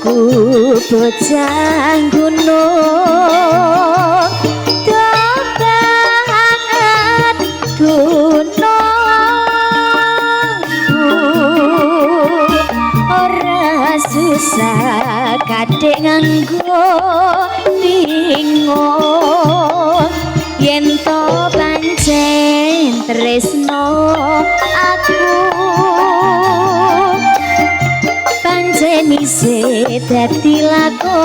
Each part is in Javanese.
aku bocah gunung banget gunungku ora susah kadek nganggo bingung yen to pancen tresno aku pancen isih dadi lakon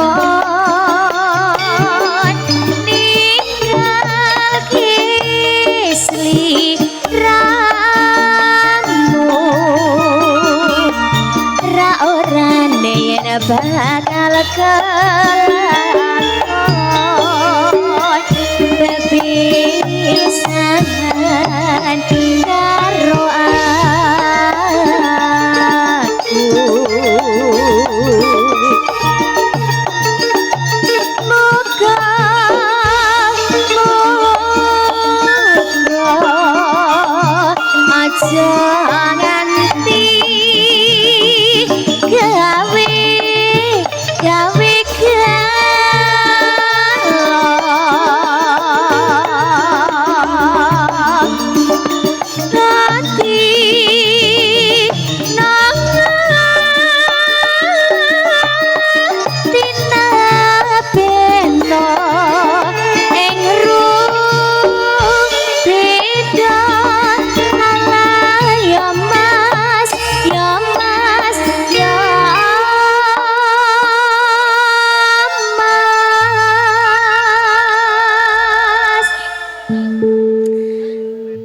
ninggal kisli ramu ra orane yen bakal kelakon bepisahan karo aku moga aja nganti gawe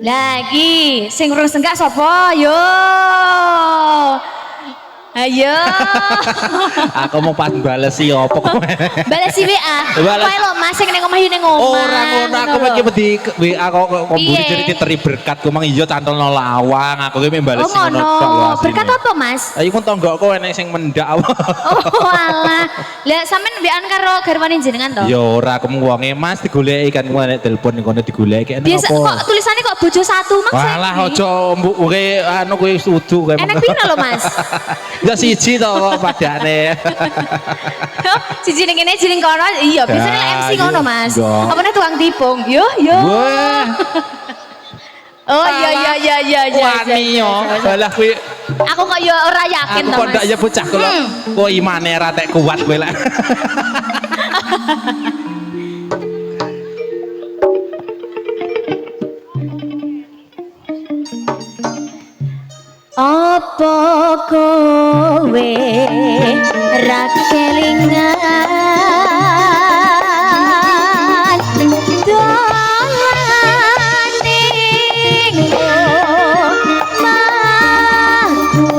lagi sing urung senggak sapa yo ayo aku mau pas balesi opo balesi WA kowe lho Mas sing ning omah yo ning omah ora ngono aku iki wedi WA kok mburi jadi titeri berkat ku mang iya cantolno lawang aku ki mbales ngono tok lho berkat apa Mas ayo ku tonggoku enek sing mendak oh alah lah sampean mbikan karo garwane jenengan to ya ora aku wonge Mas digoleki kan ku enek telepon ning kono digoleki enek biasa kok tulisannya kok bojo satu Mas walah aja mbok anu kuwi sudu kowe enek piro lho Mas ya siji to kok padane siji ning kene siji ning kono iya biasanya MC ngono Mas apa nek tukang tipung yo wah oh iya wani yo balah kuwi aku kok yo ora yakin to Mas kok ndak ya bocah kula kok imane ra tek kuat kowe lek apa kowe ra kelingan dolaning omahku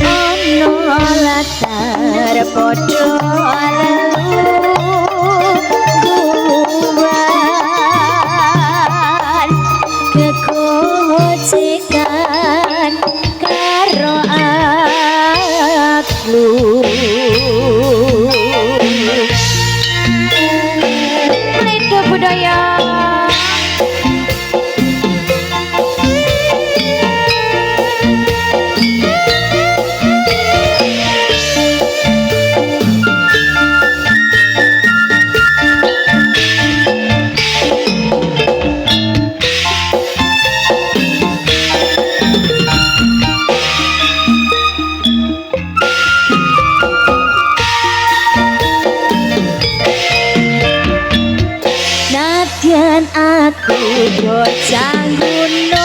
ana latar padha kegocekan karo aku Lindo budaya nadyan aku bocah gunung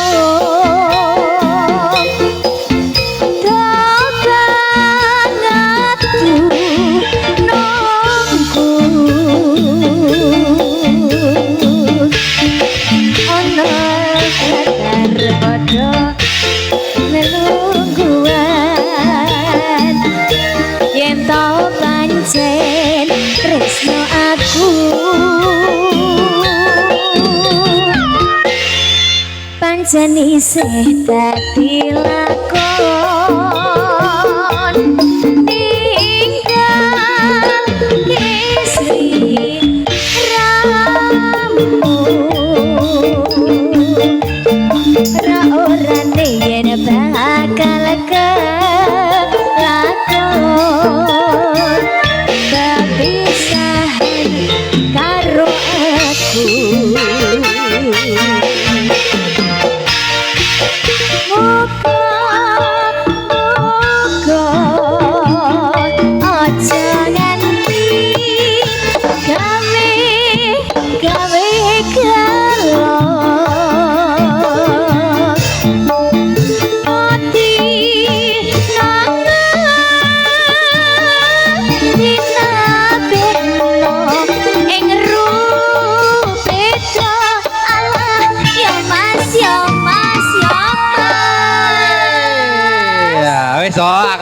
banget gunungku ana latar padha lelungguhan yen tau pancen tresno aku pancen isih dadi lakon ninggal kisri ramu ra orane yen bakal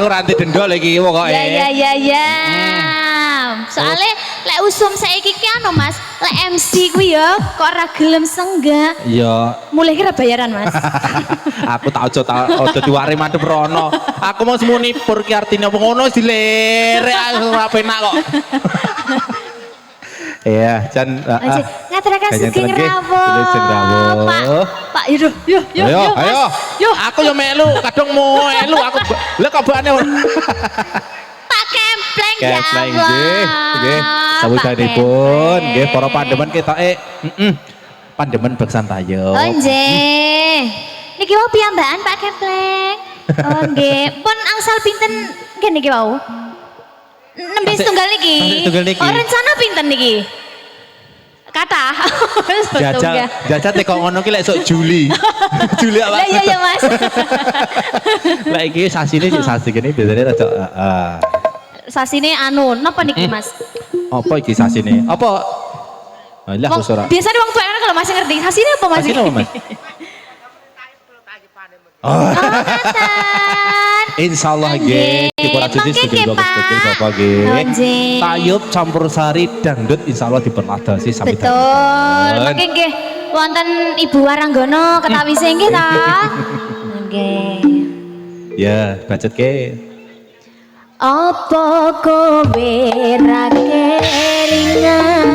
aku ranti dendol iki pokoke. Ya. Soalnya lek usum saiki ki anu Mas, lek MC ku ya kok ora gelem senggak. Iya. Mulai kira bayaran Mas. Aku tak ojo diwari madhep rono. Aku mau semuni pur ki artine apa ngono dilerek aku ora penak kok. Iya, Jan. Ngaturaken sugeng rawuh. Pak, yo. Ayo. Aku yo melu, kadung melu aku. Lah kok bane. Pak Kempleng ya Kempleng Allah. nggih. Sabudanipun nggih para pandemen ketoke pandemen beksan tayo. Oh nggih. Niki wau piyambakan Pak Kempleng. Oh nggih. Pun angsal pinten nggih niki wau? Nembe tunggal niki. Oh rencana pinten niki? Kata. Jajal teko ngono ki lek sok Juli. Juli apa? Lah iya Mas. Lah iki sasine sasi kene biasane rada Sasine anu napa niki Mas? Apa iki sasine? Apa? Lah aku ora. Biasanya wong tuwa kalau masih ngerti sasine apa Mas? Sasine apa Mas? Oh. Insyaallah nggih, dipun ajuti sedaya Bapak nggih. Tayub campur sari dangdut insyaallah dipunladosi sami. Betul. Mangke nggih wonten Ibu Waranggono ketawise nggih ta? Nggih. Ya, bacetke. Apa kowe ra kelingan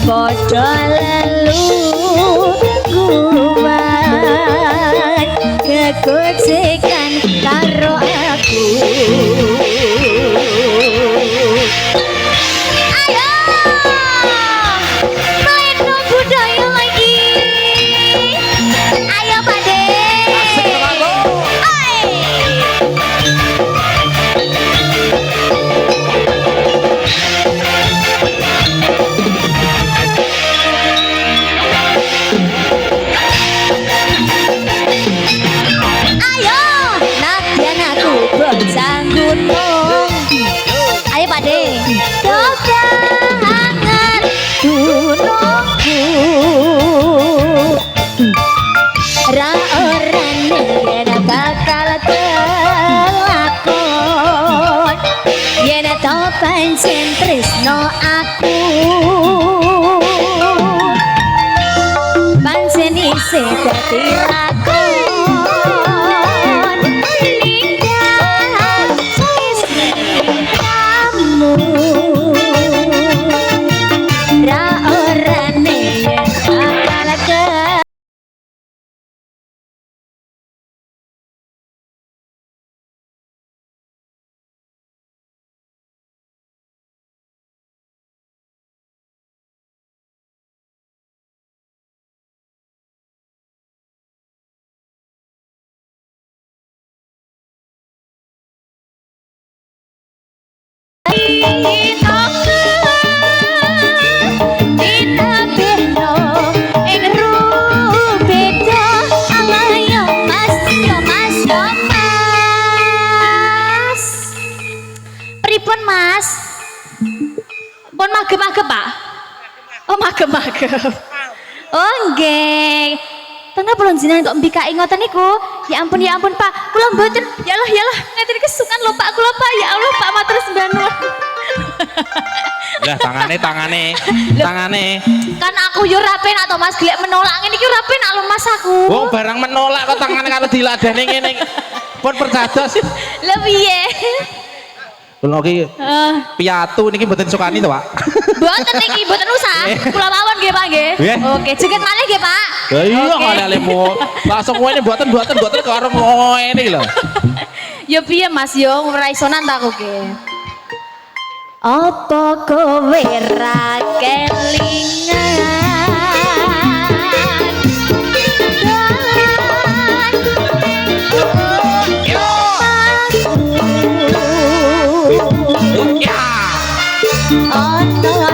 podo lalu guwan kekucikan karo aku. Ayo meleno budaya lagi. Ayo pade. Ayo pade dogangan gunungku ra orane yen bakal kelakon yen to pancen tresno aku pancen isih dadi lakon Pripun Mas? Pun magep-magep Pak? Oh magep-magep. Oh nggih. Tengah belum jenengan kok mbikai ngoten niku. Ya ampun Pak. Kula mboten. Ya Allah ngeten kesukan lho Pak kula Pak. Ya Allah Pak matur sembah nuwun. Lah tangane. Kan aku yo ora penak to Mas gelek menolak ngene iki ora penak lho Mas aku. Wong barang menolak kok tangane karo diladeni ngene. Pun percados. Lha piye? Kula iki piatu niki mboten sukani to, Pak. Mboten niki, mboten usah. Kula mawon nggih, Pak nggih. Oke, jeget malih nggih, Pak. Lah iya kok lemu. Langsung ngene mboten karo ngene iki lho. Ya piye Mas yo ora isonan ta aku nggih. Apa kowe ra kelingan? Oh no.